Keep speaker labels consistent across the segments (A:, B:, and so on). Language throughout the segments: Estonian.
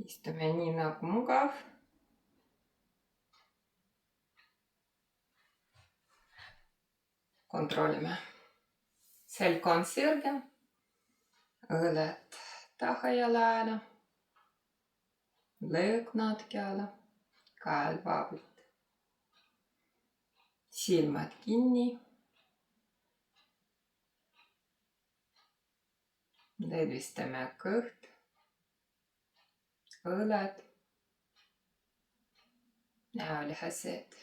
A: Istume nii nagu mugav. Kontrollime. Selg on sirge. Õled taha ja lääne. Lõõg natuke alla. Käel vaabilt. Silmad kinni. Lõdvistame kõht. Õled. Näolihased.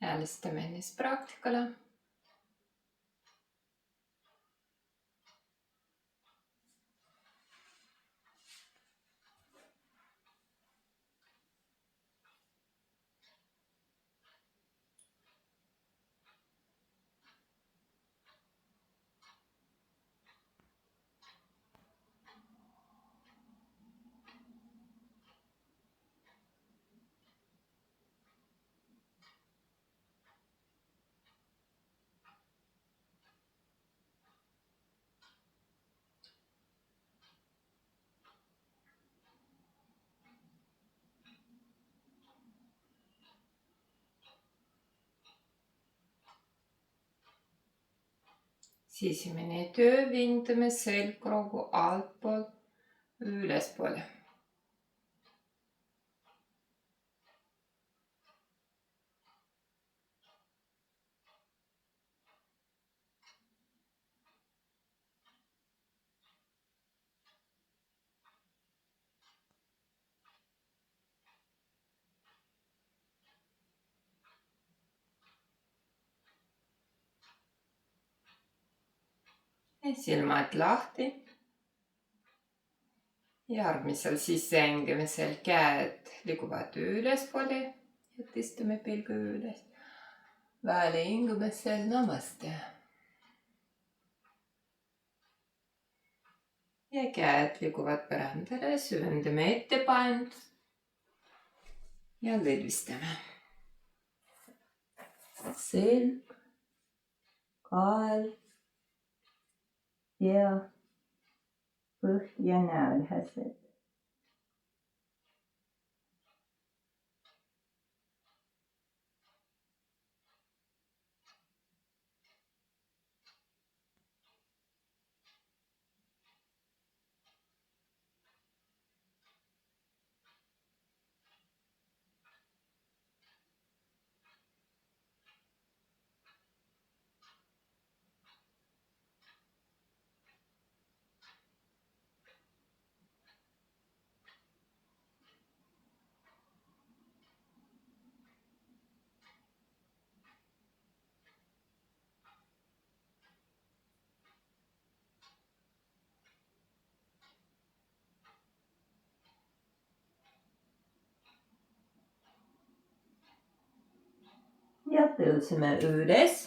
A: Alistame ennast praktikale. Sisemine töö, vindame selgroogu altpoolt ülespoole. Silmad lahti. Järgmisel sissehingimisel käed liiguvad ülespoole ja tõstame pilgu üles. Väljahingimisel namaste. Ja käed liiguvad põrandale, süvendame ettepanenud ja lõdvistame. Selg, kael, pea, kõht ja näolihased. Ja tõuseme üles.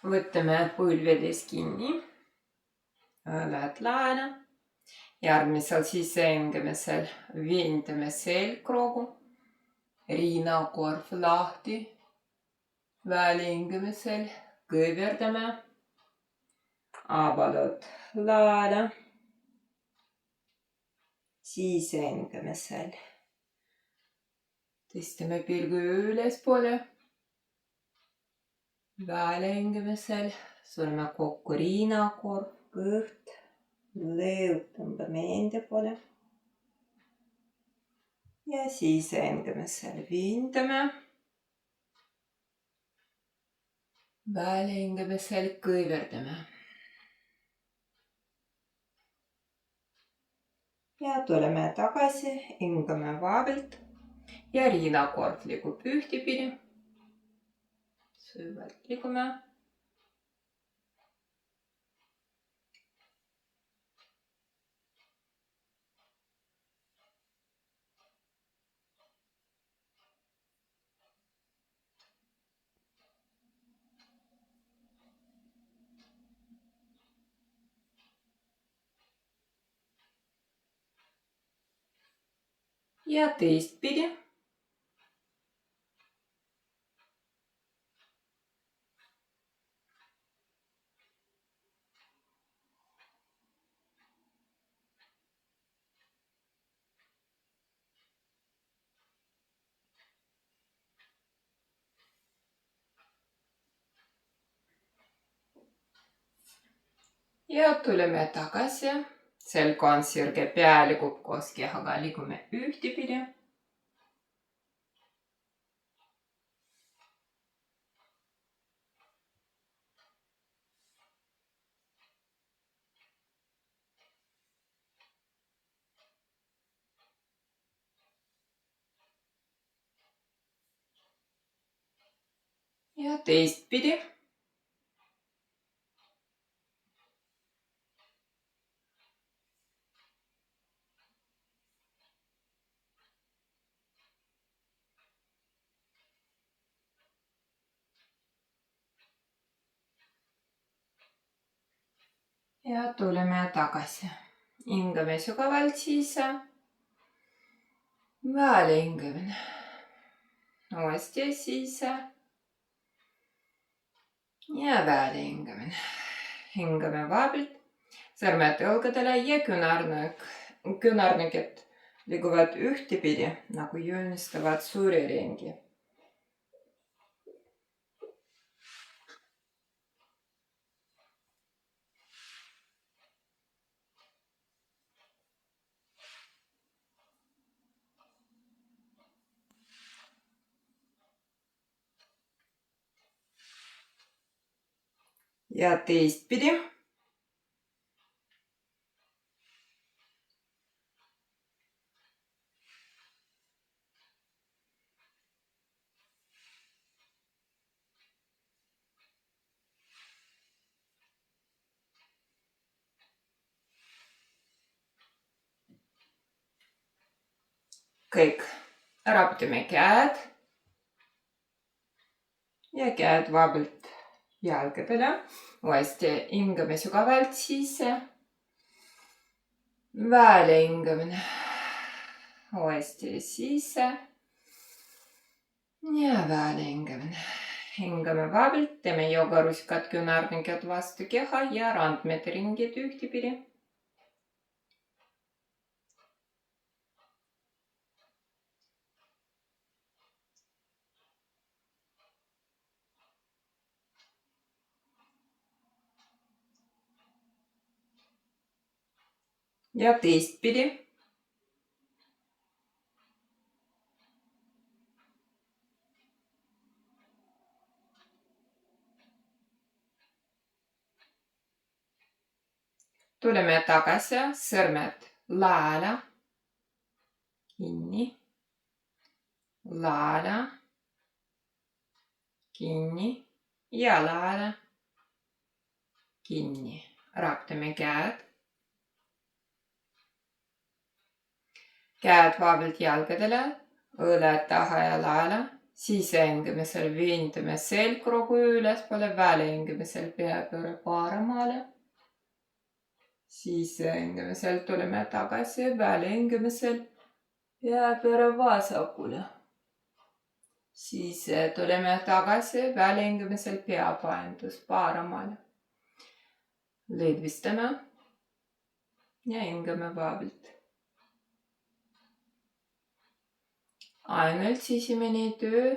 A: Võtame põlvedes kinni. Õled lääne. Järgmisel sissehingimisel vindame selgroogu. Riinakorv lahti. Väljahingimisel kõverdame. Avalud lääne. Sissehingimisel tõstame pilgu ülespoole. Väljahingimisel sureme kokku riinakorv, kõht, lõõg tõmbame enda poole. Ja sissehingimisel vindame. Väljahingimisel kõverdame. Ja tuleme tagasi, hingame vaabilt. Ja riinakorv liigub ühtepidi. Süvalt liigume. Ja teistpidi. Ja tuleme tagasi. Selg on sirge, pea liigub koos kehaga, liigume ühtepidi. Ja teistpidi. Ja tuleme tagasi. Hingame sügavalt sisse. Välja hingamine. Uuesti sisse. Ja välja hingamine. Hingame vabalt. Sõrmed õlgadele ja küünarnukid liiguvad ühtepidi, nagu joonistavad suuri ringi. Ja teistpidi. Kõik. Raputame käed. Ja käed vabalt jalgadele. Uuesti hingame sügavalt sisse. Välja hingamine. Uuesti sisse. Ja välja hingamine. Hingame vabalt. Teeme joogarusikad, küünarnukid vastu keha ja randmed ringid ühtepidi. Ja teistpidi. Tuleme tagasi, sõrmed laele, kinni, laele, kinni ja laele, kinni. Raputame käed. Käed vabalt jalgadele, õled taha ja laele. Sisehingamisel viindame selgroogu ülespoole, väljahingamisel peapööre paremale. Sisehingamisel tuleme tagasi, väljahingamisel peapööre vasakule. Siis tuleme tagasi, väljahingamisel peapaindus paremale. Lõdvistame ja hingame vabalt. Ainult sisemine töö,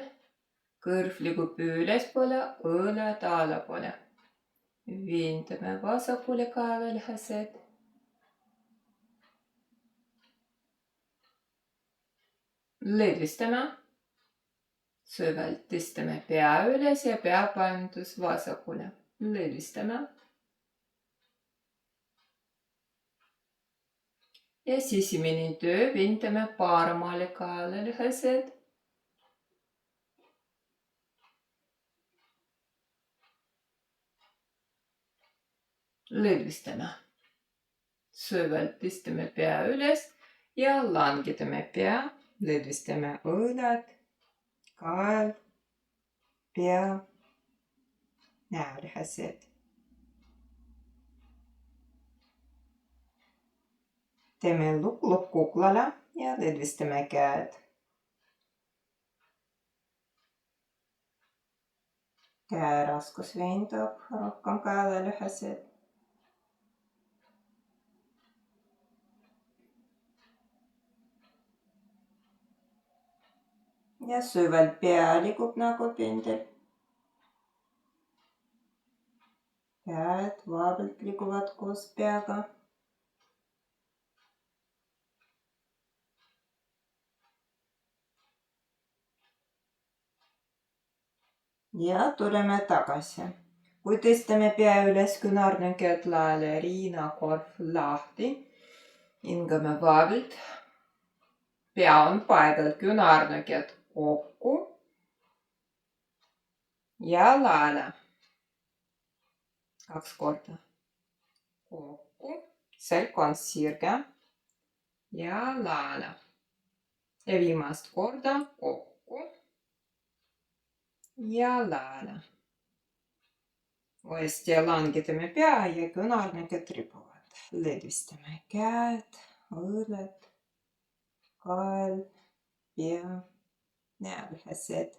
A: kõrv liigub ülespoole, õled allapoole. Viindame vasakule kaelalihased. Lõdvistame. Süvalt tõstame pea üles ja peapaindus vasakule. Lõdvistame. Ja sisemine töö, viindame paremale kaelalihased. Lõdvistame. Süvalt tõstame pea üles ja langetame pea. Lõdvistame õlad, kael, pea, näolihased. Teeme lukk kuklale ja lõdvistame käed. Käeraskus viindab rohkem kaelalihased. Ja süvalt pea liigub nagu pendel. käed vabalt liiguvad koos peaga. Ja tuleme tagasi. Kui tõstame pea üles, küünarnukid laele, riinakorv lahti. Hingame vabalt. Pea on paigal, küünarnukid kokku. Ja laele. 2 korda. Kokku. Selg on sirge. Ja laele. Ja viimast korda kokku. Ja laele. Uuesti langetame pea ja küünarnukid ripuvad. Lõdvistame käed, õõled, kael, pea, nälhased.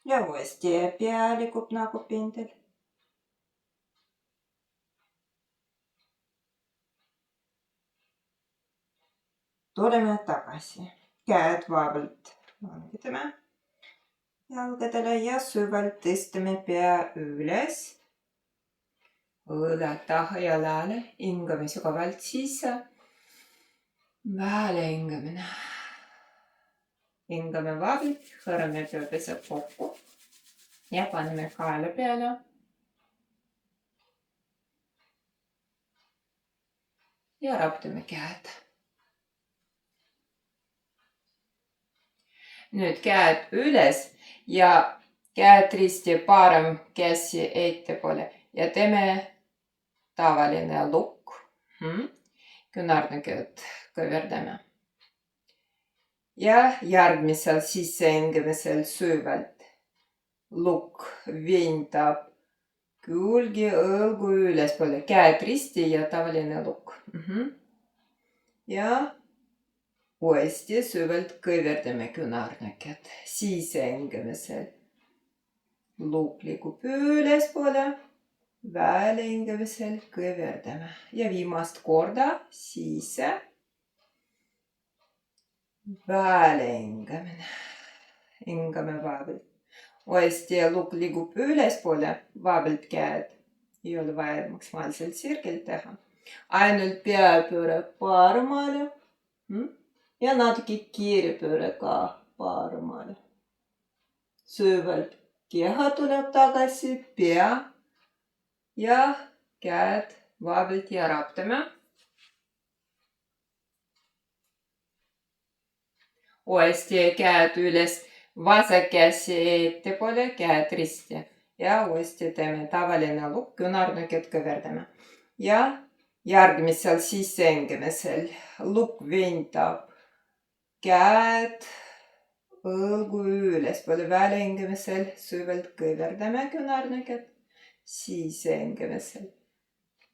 A: Ja uuesti pea liigub nagu pendel. Tuleme tagasi. Käed vabalt langetame jalgadele ja süvalt tõstame pea üles. Õõled taha ja laele. Hingame sügavalt sisse. Väle hingamine. Hingame vabalt. Hõõrame pööpesed kokku. Ja paneme kaela peale. Ja raputame käed. Nüüd käed üles ja käed risti parem käsi ettepoole ja teeme tavaline lukk. Küünarnukid kõverdame. Ja järgmisel sissehingamisel süvalt. Lukk vindab külgi õlgu ülespoole. Käed risti ja tavaline lukk. Ja uuesti süvalt kõverdame küünarnukid. Sissehingamisel. Lukk liigub ülespoole. Välehingamisel kõverdame. Ja viimast korda sisse. Välehingamine. Hingame vabalt. Uuesti lukk liigub ülespoole. Vabalt käed. Ei ole vaja maksimaalselt sirgelt teha. Ainult peapööre paremale. Ja natuke kiirepööre ka paremale. Süvalt keha tuleb tagasi, pea ja käed vabalt ja raputame. Uuesti käed üles, vasak käsi ettepoole, käed risti. Ja uuesti teeme tavaline lukk, küünarnukid kõverdame. Ja järgmisel sissehingamisel lukk vindab. Käed õlgu ülespoole. Välehingamisel süvalt kõverdame küünarnukid. Sissehingamisel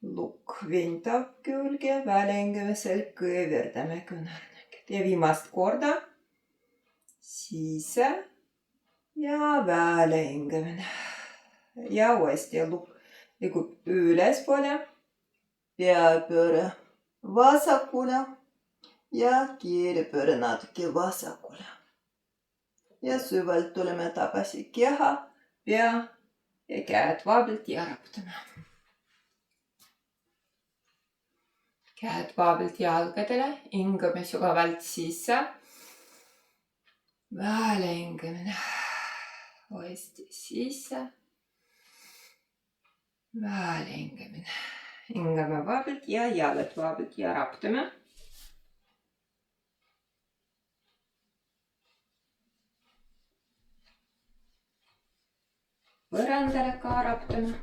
A: lukk vindab külge. Välehingamisel kõverdame küünarnukid. Ja viimast korda sisse ja välehingamine. Ja uuesti lukk liigub ülespoole. Peapööre vasakule. Ja kiirepööre natuke vasakule. Ja süvalt tuleme tagasi keha, pea ja käed vabalt ja raputame. Käed vabalt jalgadele, hingame sügavalt sisse. Välehingamine. Uuesti sisse. Välehingamine. Hingame vabalt ja jalad vabalt ja raputame. Põrandale ka raputame.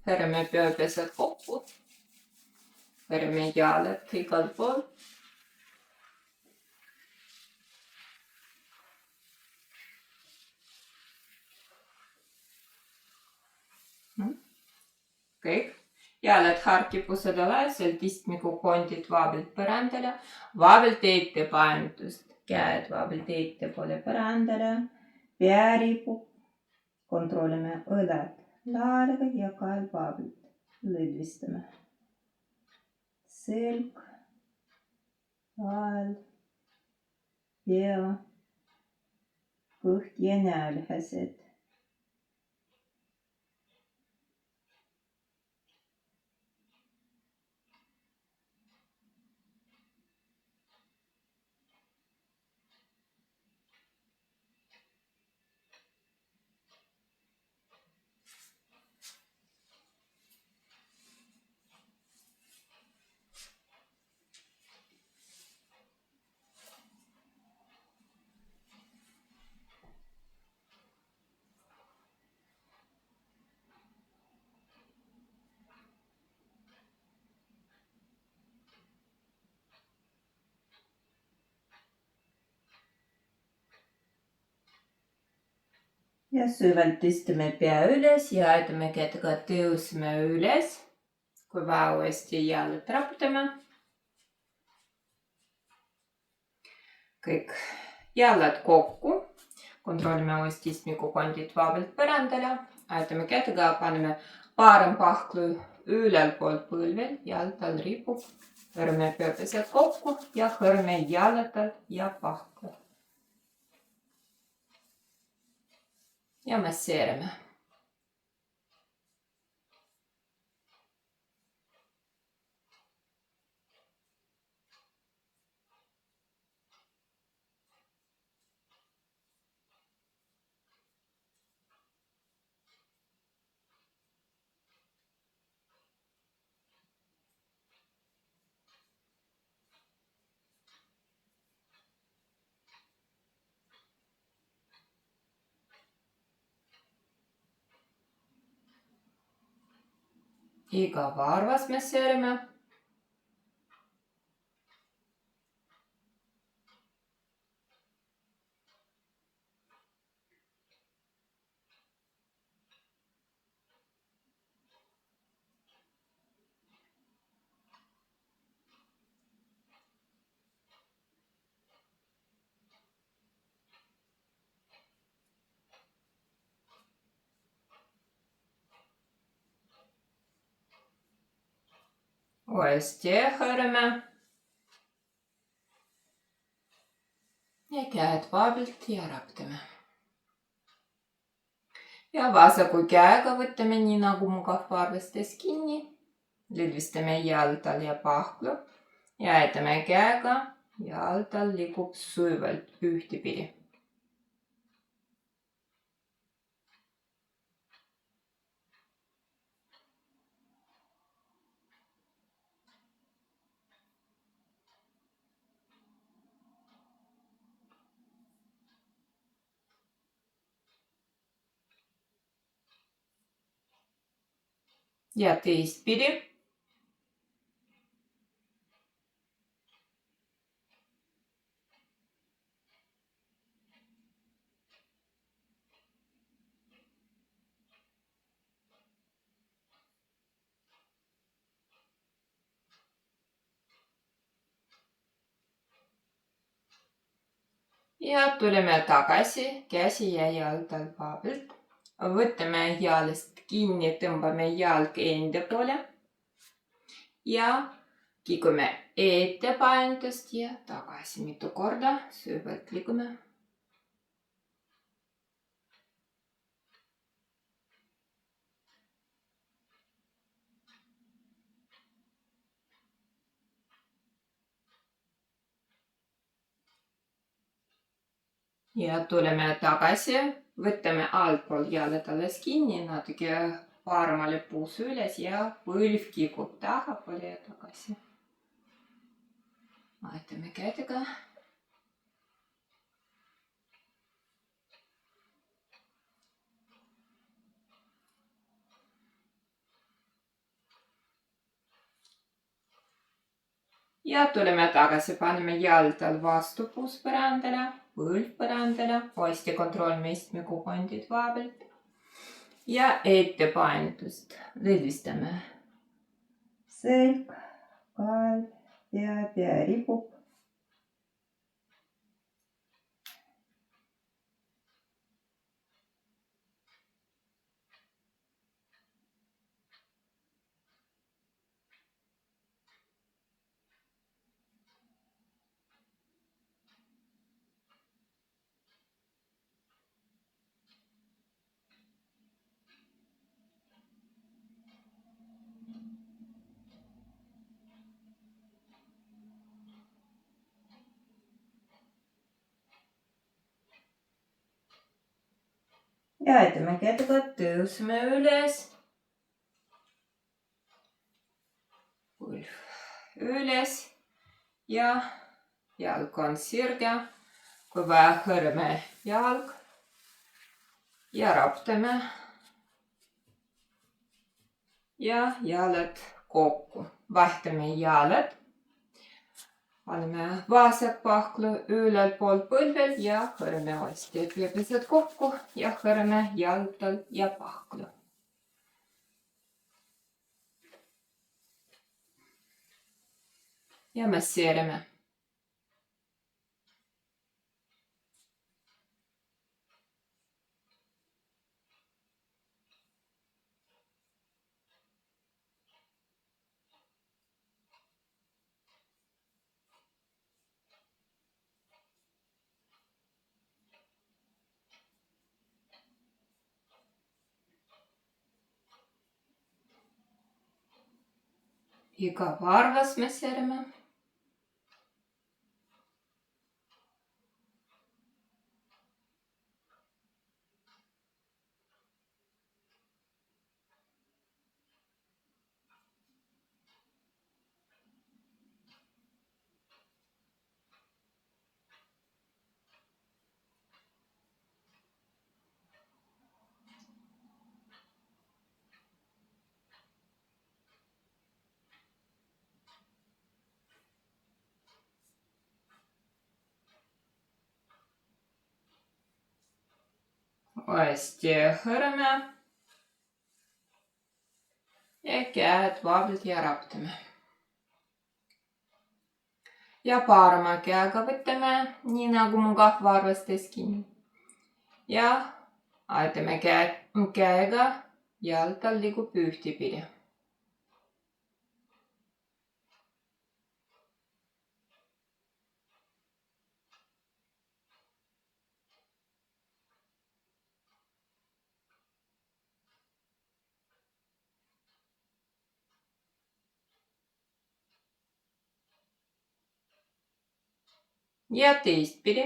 A: Hõõrame peapesed kokku. Hõõrame jalad igal pool. Kõik. Jalad harkipused alaselt, istmiku kondid vabalt põrandale. Vabalt ettepainutust. Käed vabalt ettepoole põrandale. Pea ripub. Kontrollime õled laadega ja kael vabalt. Lõdvistame. Selg, kael, pea, kõht ja näälihased. Ja süvalt istume pea üles ja aetame kätega tõusme üles. Kui vaja, uuesti jalad raputame. Kõik jalad kokku. Kontrollime uuesti istmikukondid vabalt põrandale. Aetame kätega, paneme parem pahklu ülal poolt põlvel, jalg all ripub. Hõrme pööpesed kokku ja hõrme jalad ja pahklu. Ja masseerime. Iga varvas masseerime. Uuesti hõrme. Ja käed vabalt ja raputame. Ja vasaku käega võtame nii nagu mugav varvastes kinni. Lõdvistame jaltal ja pahklu. Ja aetame käega. Jaltal liigub sujuvalt ühtepidi. Ja teistpidi. Ja tuleme tagasi, käsi ja jaltal vabalt. Võtame jalast kinni, tõmbame jalg enda poole. Ja liigume ettepainutust ja tagasi mitu korda. Süvalt liigume. Ja tuleme tagasi, võtame altpool jalad alles kinni, natuke paremale puus üles ja põlv kikub tahapoole ja tagasi. Aetame kätega. Ja tuleme tagasi, paneme jaltal vastu puus põrandale, põlv põrandale, uuesti kontrollime istmikukondid vabalt. Ja ettepainutust lõdvistame. Selg, kael ja pea ripub. ja aitame kätega, tõuseme üles. Põlv üles ja jalg on sirge. Kui vaja, hõrme jalg ja raptame ja jalad kokku. Vahtame jalad. Paneme vasak pahklu ülal poolt põlvel ja hõrme hästi pööbised kokku ja hõrme jalgtal ja pahklu. Ja masseerime. Iga varvas masseerime. Hästi hõrme. Ja käed vabalt ja raptame. Ja parema käega võtame, nii nagu mu kahvaarvestes kinni. Ja aitame käega jalgtal liigub ühtepidi. Ja teistpidi.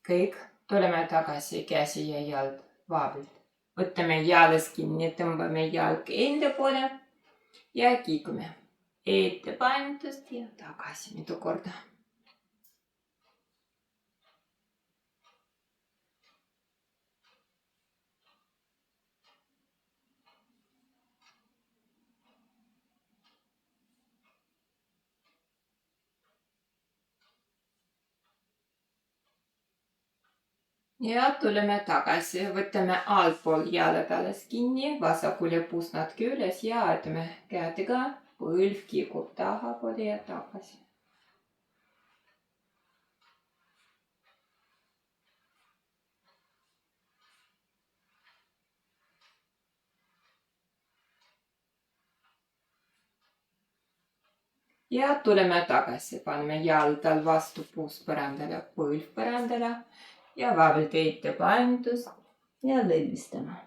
A: Kõik tuleme tagasi käsi ja jalg vabalt. Võtame jalast kinni, tõmbame jalg enda poole ja kiigume ettepainutust ja tagasi mitu korda. Ja tuleme tagasi, võtame altpool jalad alles kinni, vasakul ja puus natuke üles ja aitame kätega, põlv kiigub tahapoole ja tagasi. Ja tuleme tagasi, paneme jalgtal vastu puus põrandale, põlv põrandale ja vabalt ettepainutust ja lõdvistame.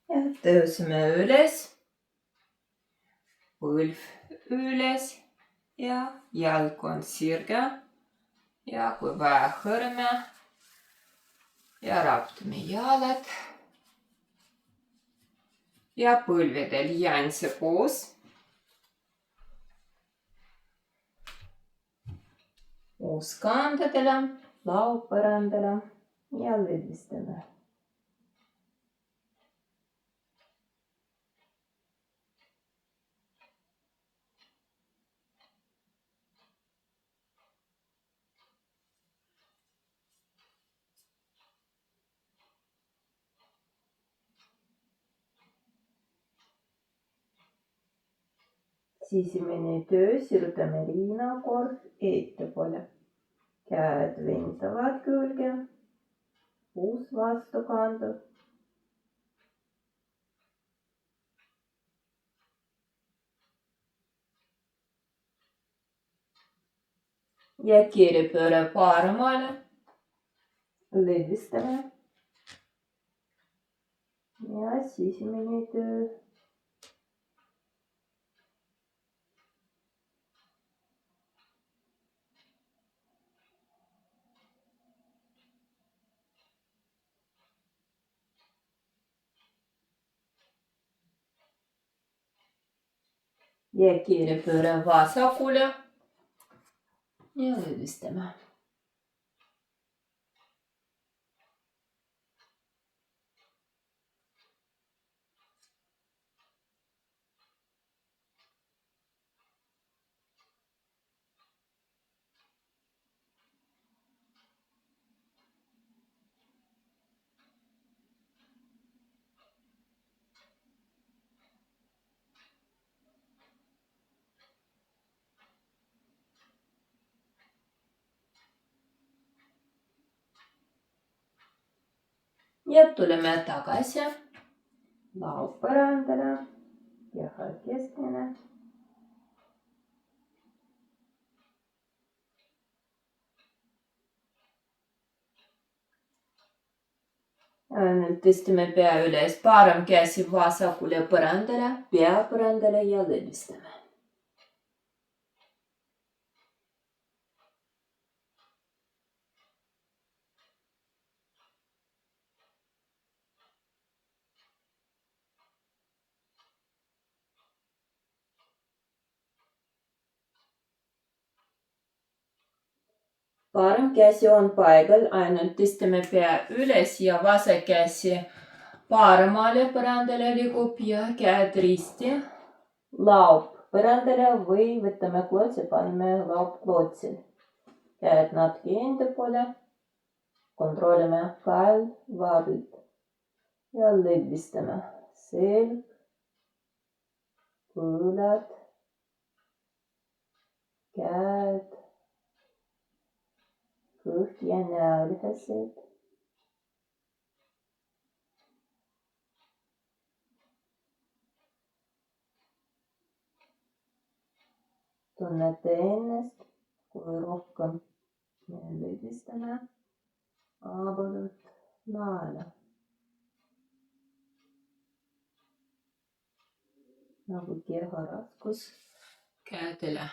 A: Ja tõuseme üles, põlv üles ja jalg on sirge ja kui vaja hõrme ja raptame jalad ja põlvedel jäänse poos. Uus kandadele, laupõrandale ja lõdvistame. Sisimene töö, sirutame riinakorv ettepoole. Käed ventavad külge, puus vastu kandub. Ja kirjapööre paremale. Lõdvistame. Ja sisimene töö. Ja kirjapööre vasakule. Ja lõdvistame. Ja tuleme tagasi. Laud põrandale. Keha keskmine. Nüüd tõstame pea üles, parem käsi vasakule põrandale, pea põrandale ja lõdvistame. Parem käsi on paigal, ainult tõstame pea üles ja vasak käsi paremale põrandale liigub ja käed risti. Laub põrandale või võtame klotsi, paneme laub klotsil. Käed natuke enda poole. Kontrollime kael vaabilt ja lõdvistame. Selg, põlad, käed, kõht ja näolihased. Tunnete ennast, kui rohkem lõdvistame. Aabadud laele. Nagu keha raskus käedele.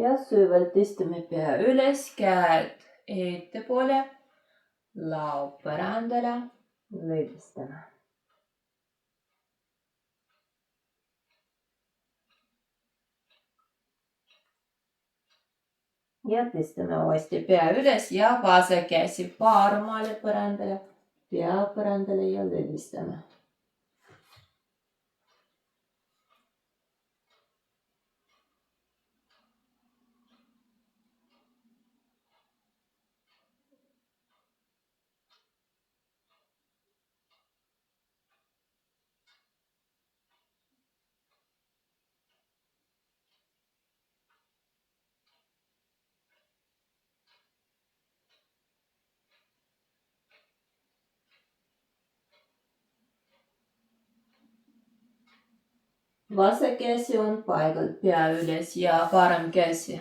A: Ja süvalt tõstame pea üles, käed ettepoole, laub põrandale, lõdvistame. Ja tõstame uuesti pea üles ja vasak käsi paremale põrandale, pea põrandale ja lõdvistame. Vasak käsi on paigal, pea üles ja parem käsi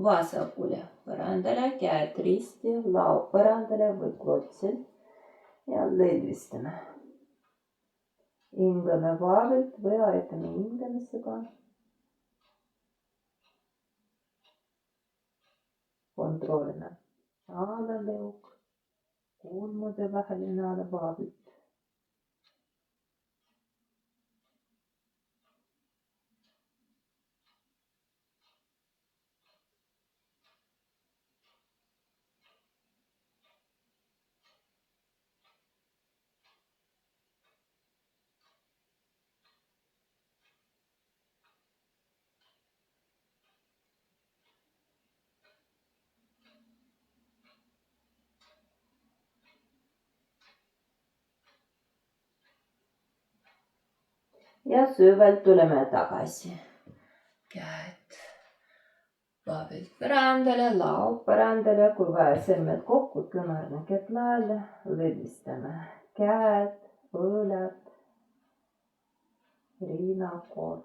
A: vasakule põrandale, käed risti, laub põrandale või klotsil ja lõdvistame. Hingame vaavilt või aitame hingamisega. Kontrollime alaleuk, kulmude vaheline alavaavilt. Ja süvalt tuleme tagasi. Käed vaabilt põrandale, laud põrandale, kui vaja sõrmed kokku, küünarnukid laele, lõdvistame käed, õõlad, riinakoor.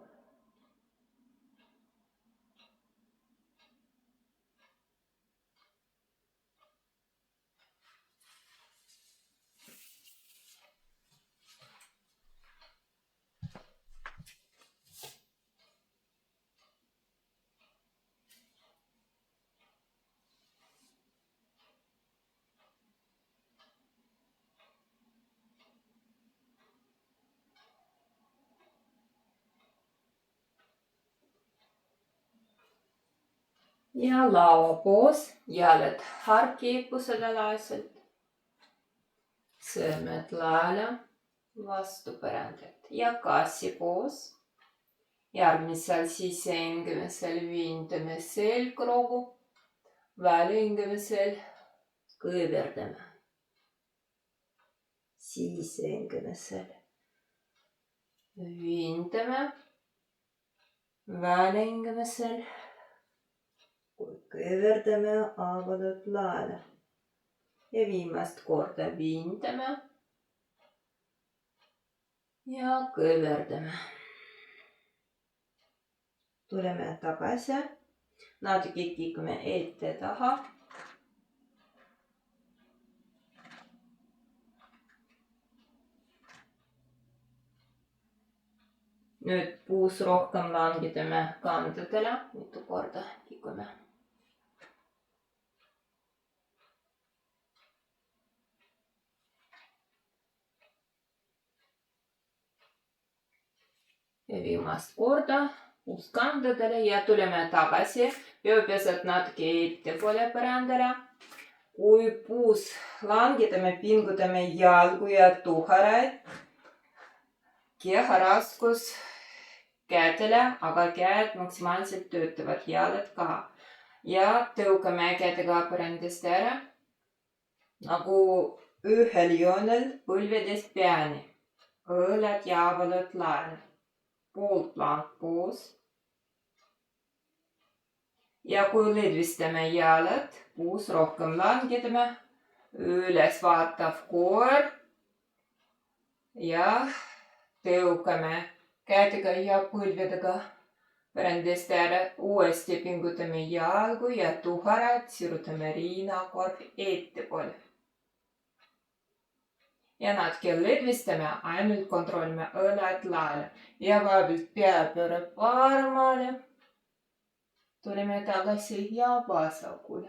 A: Ja lauapoos, jalad harkiippusedalaiselt, sõrmed laele, vastu põrandat ja kassipoos. Järgmisel sisehingamisel viindame selgroogu, välihingamisel kõverdame. Sisehingamisel viindame, välihingamisel kõverdame avadud laele ja viimast korda viindame ja kõverdame. Tuleme tagasi, natuke kiikume ette taha. Nüüd puus rohkem langitame kandadele, mitu korda kiikume. Ja viimast korda puus kandadele ja tuleme tagasi. Peopesad natuke ettepoole põrandale. Kui puus langitame, pingutame jalgu ja tuharaid. Kehāraskus kätele, aga käed maksimaalselt töötavad, jalad ka. Ja tõukame kätega põrandast ära. Nagu ühel joonel põlvedest peani. Õõlad ja avaldad laele. Pooltlang puus. Ja kui lõdvistame jalad, puus rohkem langitame, üles vaatav koor ja tõukame kätega ja põlvedega põrandast ära, uuesti pingutame jalgu ja tuharad, sirutame riinakorv ettepoole. Ja natuke lõdvistame, ainult kontrollime õlad laele ja vaabilt pea pöörab varmale. Tuleme tagasi ja vasakule.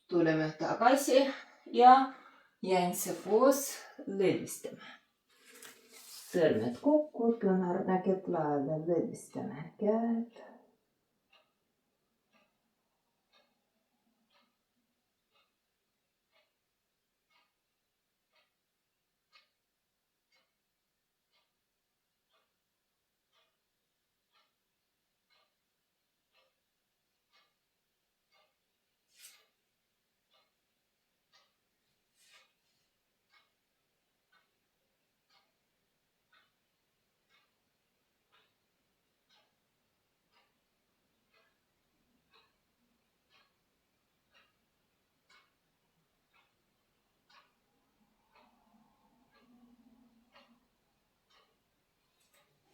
A: Tuleme tagasi ja jäänse koos lõdvistame. Sõrmed kokku, küünarnukid laele, lõdvistame käed.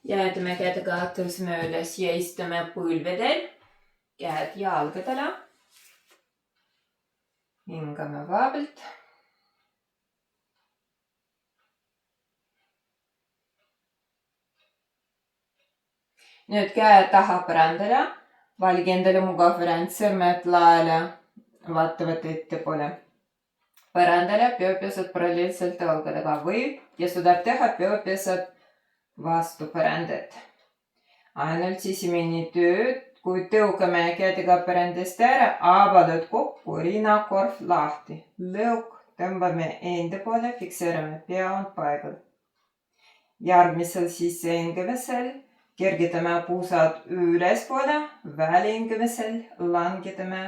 A: Jäädame kätega tõusme üles ja istume põlvedel, käed jalgadele. Hingame vaabilt. Nüüd käed taha põrandale, valige endale mugav variant, sõrmed laele vaatavad ettepoole. Põrandale peopesad paralleelselt jalgadega või ja suudab teha peopesad vastu põrandat. Ainult sisemine tööd, kui tõukame kätega põrandast ära, avaldad kokku, riinakorv lahti. Lõuk tõmbame enda poole, fikseerime pea on paigal. Järgmisel sisehingamisel kergitame puusad ülespoole, välihingamisel langetame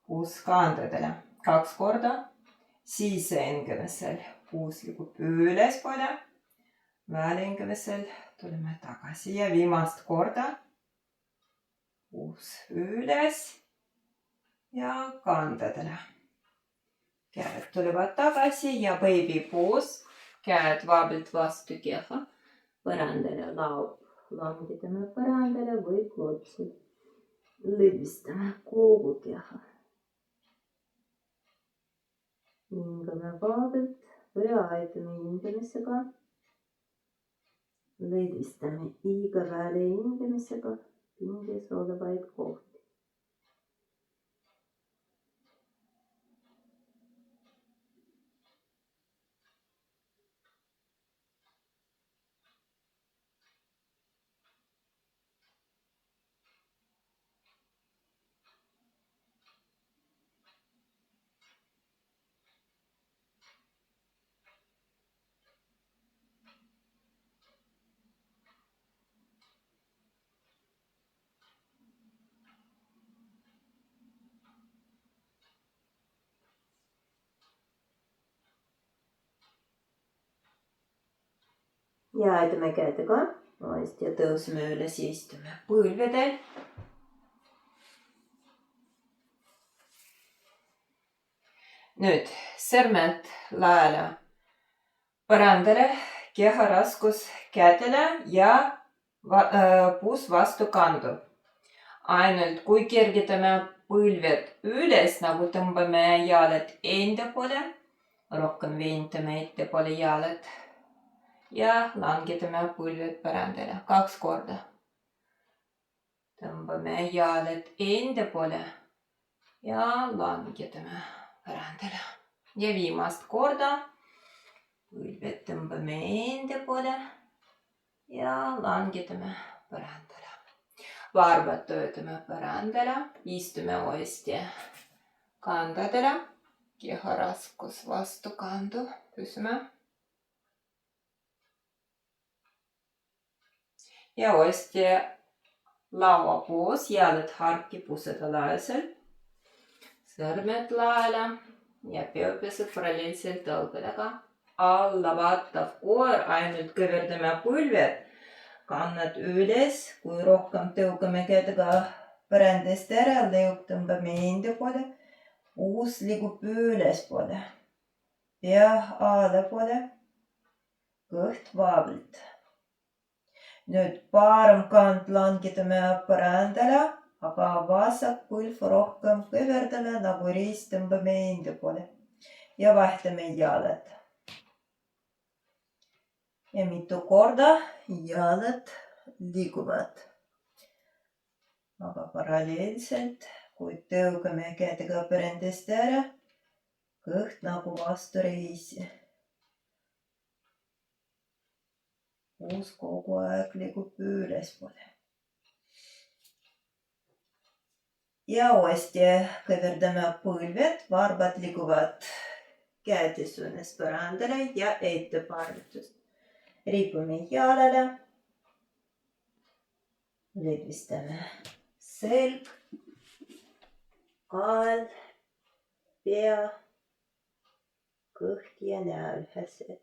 A: puus kandadele 2 korda. Sisehingamisel puus liigub ülespoole, väälihingamisel tuleme tagasi ja viimast korda. Puus üles ja kandadele. Käed tulevad tagasi ja baby puus. Käed vaabilt vastu keha. Põrandale laub. Langitame põrandale või klotsil. Lõdvistame kogu keha. Hingame vaabilt või aitame hingamisega. Lõdvistame iga väli hingamisega pinges olevaid kohti. Ja aitame kätega. Ja tõuseme üles ja istume põlvedel. Nüüd sõrmed laele põrandale, keha raskus kätele ja puus vastu kandu. Ainult kui kergitame põlved üles, nagu tõmbame jalad enda poole, rohkem veentame ettepoole jalad ja langetame põlved põrandale 2 korda. Tõmbame jalad enda poole ja langetame põrandale. Ja viimast korda põlved tõmbame enda poole ja langetame põrandale. Varvad töötame põrandale, istume uuesti kandadele, keha raskus vastu kandu, püsime. Ja uuesti lauapuus, jalad harki pused alaselt, sõrmed laele ja peopesed paralleelselt õlgadega. Alla vaatav koer, ainult kõverdame põlved, kannad üles, kui rohkem tõugame kätega põrandast ära, lõug tõmbame enda poole, puus liigub ülespoole, pea allapoole, kõht vaablilt. Nüüd parem kand langetame põrandale, aga vasak põlv rohkem kõverdame, nagu riist tõmbame enda poole ja vahetame jalad. Ja mitu korda jalad liiguvad. Aga paralleelselt, kui tõugame kätega põrandast ära, kõht nagu vastu riisi. Puus kogu aeg liigub ülespoole. Ja uuesti kõverdame põlved, varvad liiguvad käed suunas põrandale ja etteparvutust. Ripume jalale, lõdvistame selg, kael, pea, kõht ja näoühesed.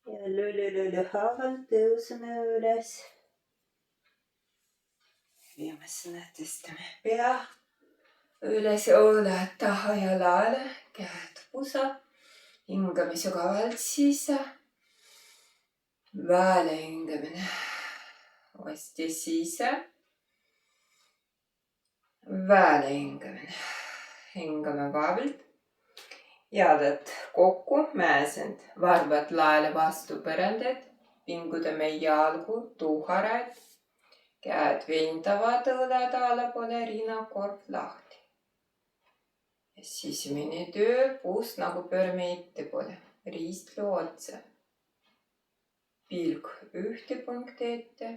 A: Ja lüli haaval tõuseme üles. Viimasena tõstame pea üles, õõled taha ja laele, käed pusa, hingame sügavalt sisse, väele hingamine, uuesti sisse, väele hingamine, hingame vaabilt. Jalad kokku, mäesend, varvad laele vastu põrandat, pingutame jalgu, tuharaid, käed veendavad õled allapoole, rinnakorv lahti. Ja sisemine töö, puus nagu pöörame ettepoole, riistlu otsa. Pilk ühte punkti ette,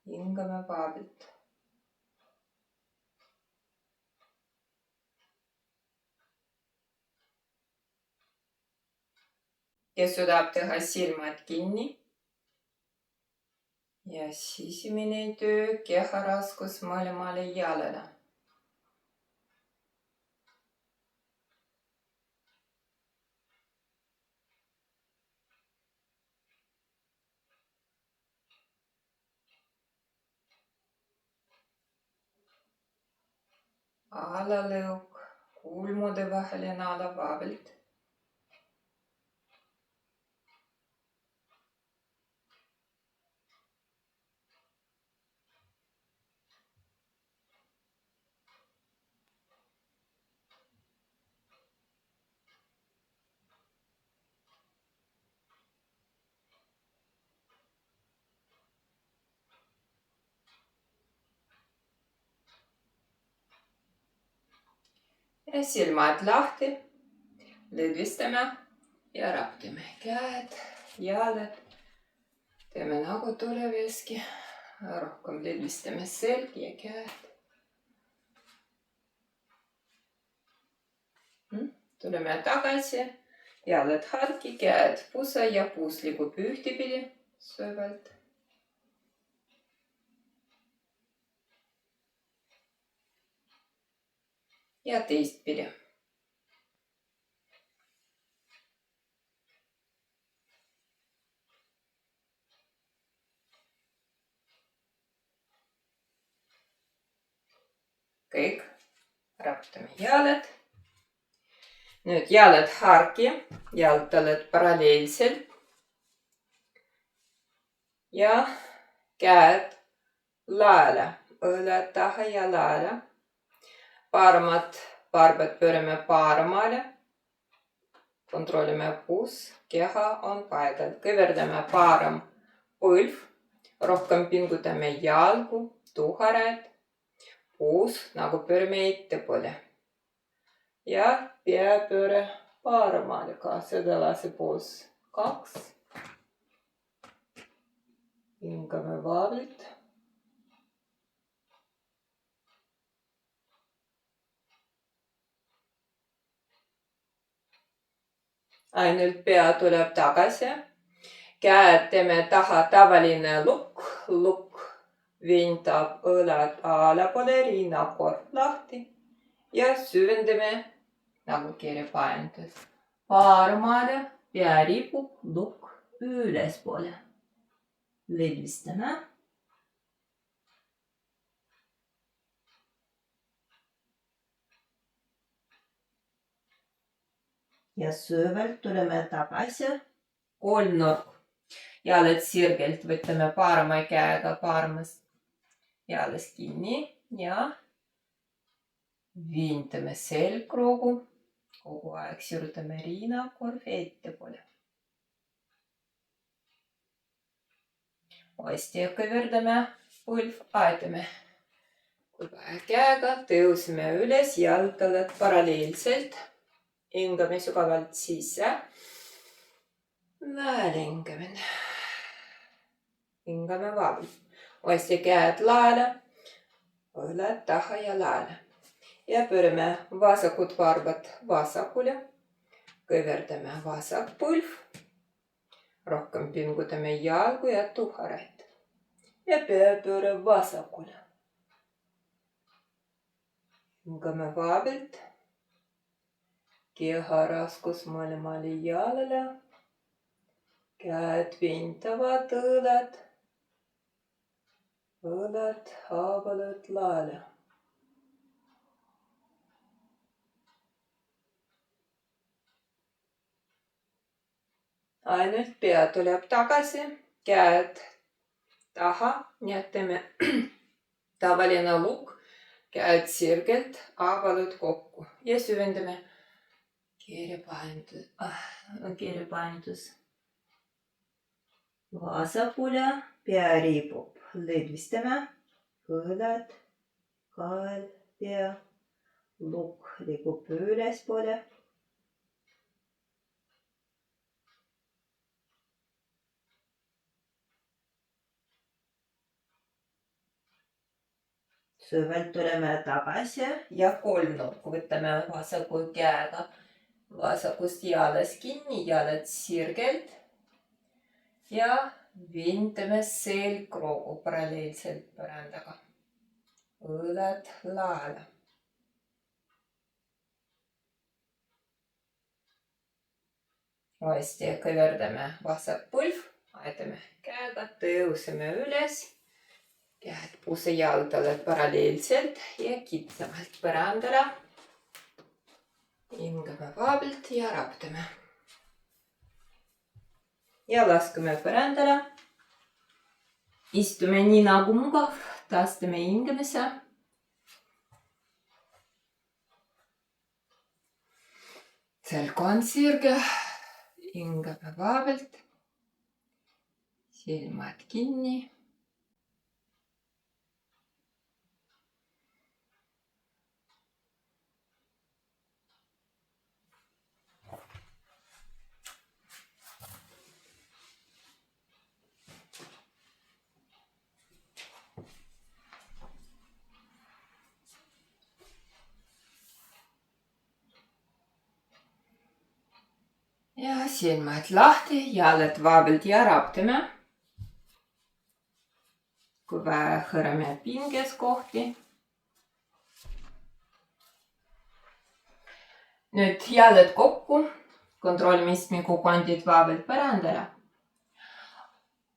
A: hingame vaabilt. Kes suudab teha silmad kinni. Ja sisemine töö, keha raskus mõlemale jalale. alalõug, kulmude vahele naela vabalt. Ja silmad lahti, lõdvistame ja raptime käed, jalad. Teeme nagu tuleveski. Rohkem lõdvistame selg ja käed. Tuleme tagasi, jalad harki, käed pusa ja puus liigub ühtepidi söövalt. Ja teistpidi. Kõik. Raptame jalad. Nüüd jalad harki, jaltalad paralleelselt. Ja käed laele, õlad taha ja laele. Paremad barbad pöörame paremale. Kontrollime puus, keha on paigal. Kõverdame parem põlv. Rohkem pingutame jalgu, tuharaid. Puus nagu pöörame ettepoole. Ja peapööre paremale ka sedalase puus 2. Hingame vabalt. Ainult pea tuleb tagasi. Käed teeme taha tavaline lukk. Lukk vintab õlad allapoole, rinnakord lahti. Ja süvendame nagu kirjapaindus. Paremale pea ripub, lukk ülespoole. Lõdvistame. Ja söövalt tuleme tagasi. Kolmnurk. Jalad sirgelt võtame parema käega paremast jalast kinni ja viintame selgroogu. Kogu aeg sirutame rinnakorv ettepoole. Uuesti kõverdame põlv, aetame käega, tõuseme üles, jaltalad paralleelselt. Hingame sügavalt sisse. Välingamine. Hingame vabalt. Uuesti käed laele, õlad taha ja laele. Ja pöörame vasakud barbad vasakule. Kõverdame vasak põlv. Rohkem pingutame jalgu ja tuharaid. Ja peapööre vasakule. Hingame vabalt. Keha raskus mõlemale jalale. Käed vintavad õlad. Õlad haavavad laele. Ainult pea tuleb tagasi, käed taha, nii et teeme tavaline lukk, käed sirgelt avanud kokku ja süvendame kirjapaindus. Vasakule pea ripub, lõdvistame, õlad, kael, pea, lukk liigub ülespoole. Süvelt tuleme tagasi ja kolmnurku võtame vasaku käega vasakust jalast kinni, jalad sirgelt ja vintame selgroogu paralleelselt põrandaga. Õlad laele. Uuesti kõverdame vasak põlv, aetame käega, tõuseme üles. Käed puusejaldale paralleelselt ja kitsamalt põrandale. Hingame vaablilt ja raptame. Ja laskeme põrandale. Istume nii nagu mugav, taastame hingamise. Selg on sirge, hingame vaablilt. Silmad kinni. Ja silmad lahti, jalad vaablilt ja raptame. Kui vaja, hõrame pinges kohti. Nüüd jalad kokku, kontrollime istmikukondid vaablilt põrandale.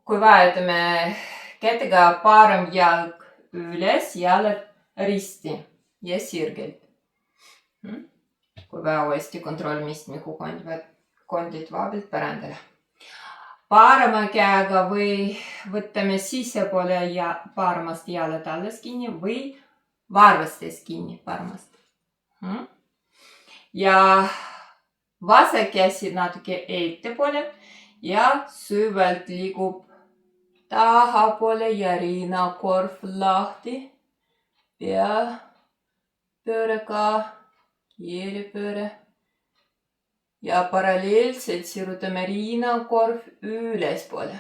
A: Kui vahetame kätega parem jalg üles, jalad risti ja sirgelt. Kui vaja, uuesti kontrollime istmikukondid vaablilt põrandale. Parema käega või võtame sissepoole ja paremast jalad alles kinni või varvastes kinni paremast. Ja vasak käsi natuke ettepoole ja süvalt liigub tahapoole ja rinnakorv lahti. Pea pööre ka, keelipööre. Ja paralleelselt sirutame rinnakorv ülespoole.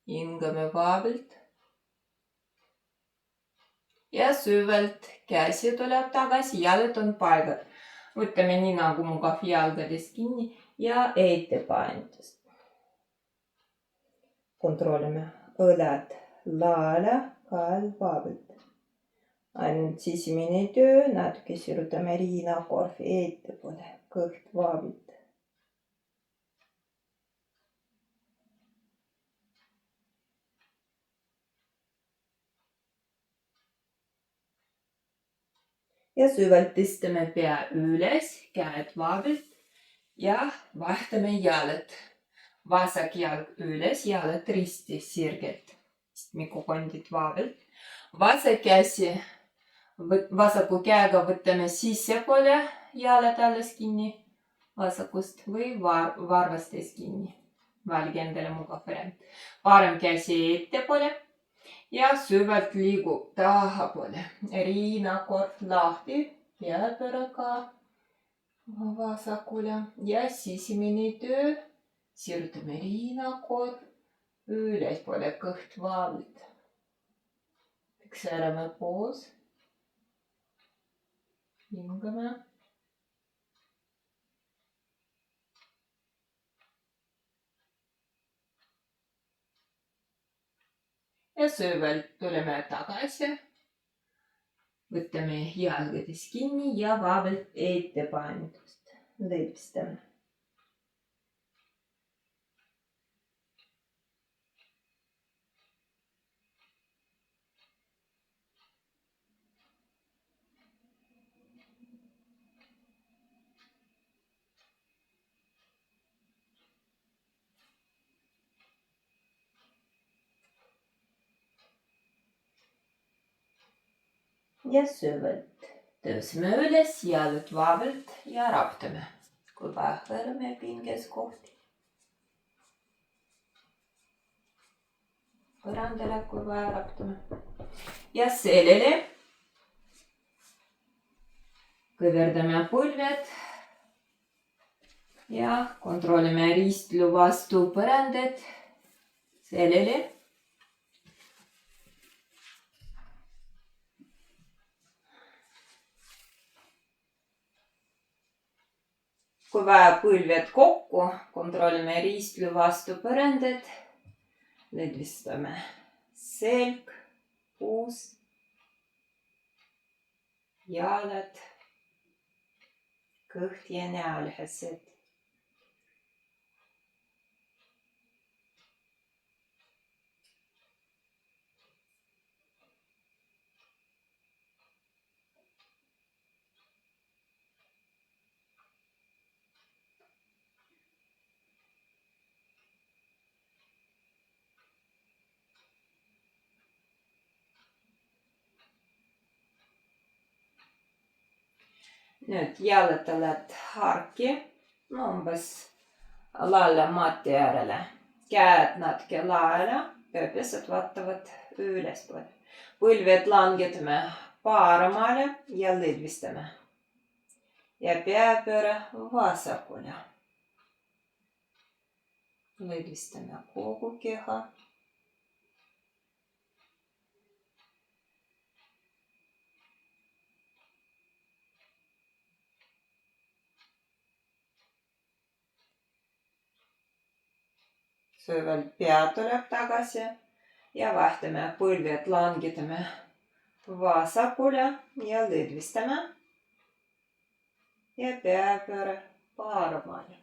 A: Hingame vaablilt. Ja süvalt käsi tuleb tagasi, jalad on paigal. Võtame nii nagu mugav jalgadest kinni ja ettepainutust. Kontrollime õlad laale, kael vaablilt. Ainult sisemine töö, natuke sirutame rinnakorv ettepoole. Kõht vaablilt. Ja süvalt tõstame pea üles, käed vaablilt ja vahtame jalad. Vasak jalg üles, jalad risti sirgelt. Istmikukondid vaablilt. Vasaku käega võtame sissepoole jalad alles kinni vasakust või varvastes kinni. Valige endale mugav variant. Parem käsi ettepoole ja süvalt liigub tahapoole. Rinnakorv lahti, peapööre ka vasakule ja sisemine töö. Sirutame rinnakorv ülespoole, kõht vaablilt. Fikseerame poos. Hingame. Ja süvalt tuleme tagasi. Võtame jalgades kinni ja vaablilt ettepainutust. Lõdvistame. Ja süvalt tõuseme üles, jalad vaablilt ja raptame. Kui vaja, hõrme pinges kohti. Põrandale, kui vaja, raptame. Ja selili. Kõverdame põlved. Ja kontrollime ristlu vastu põrandat. Selili. Kui vaja, põlved kokku, kontrollime ristlu vastu põrandat. Lõdvistame selg, puus, jalad, kõht ja näolihased. Nyt jaluttelet harki umbes lailla matti äärellä. Käät natke lailla, pööpesed vaatavad ülespoole. Põlved langetame paremale ja lõdvistame. Ja peapööre vasakule. Lõdvistame kogu keha. Süvalt pea tuleb tagasi ja vahtame põlved langetame vasakule ja lõdvistame ja peapööre paremale.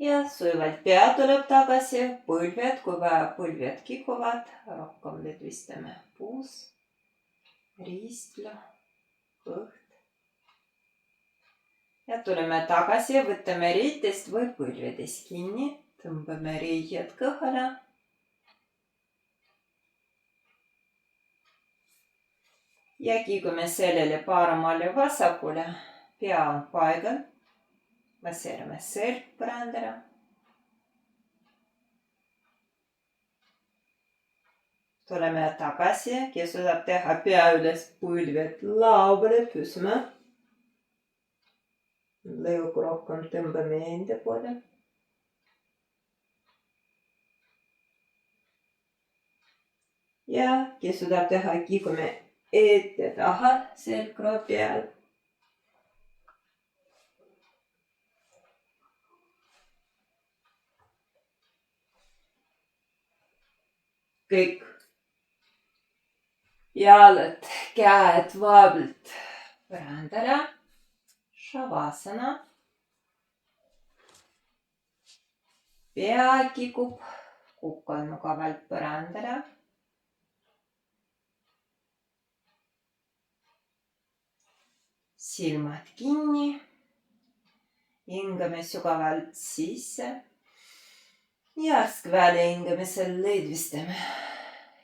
A: Ja süvalt pea tuleb tagasi, põlved, kui vaja põlved kikuvad, rohkem lõdvistame puus, riistla, kõht. Ja tuleme tagasi, võtame riidest või põlvedest kinni, tõmbame riied kõhale. Ja kiigume sellele paremale vasakule, pea on paigal. Masseerame selg põrandale. Tuleme tagasi, kes suudab teha pea üles põlved lauale püsima. Lõugu rohkem tõmbame enda poole. Ja kes suudab teha, kiigume ette taha selgroo peal. Kõik jalad, käed vabalt põrandale, šavasana. Pea kikub, kukk on mugavalt põrandale. Silmad kinni, hingame sügavalt sisse. Järsk välja hingamisel lõdvistame.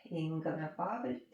A: Hingame vabalt.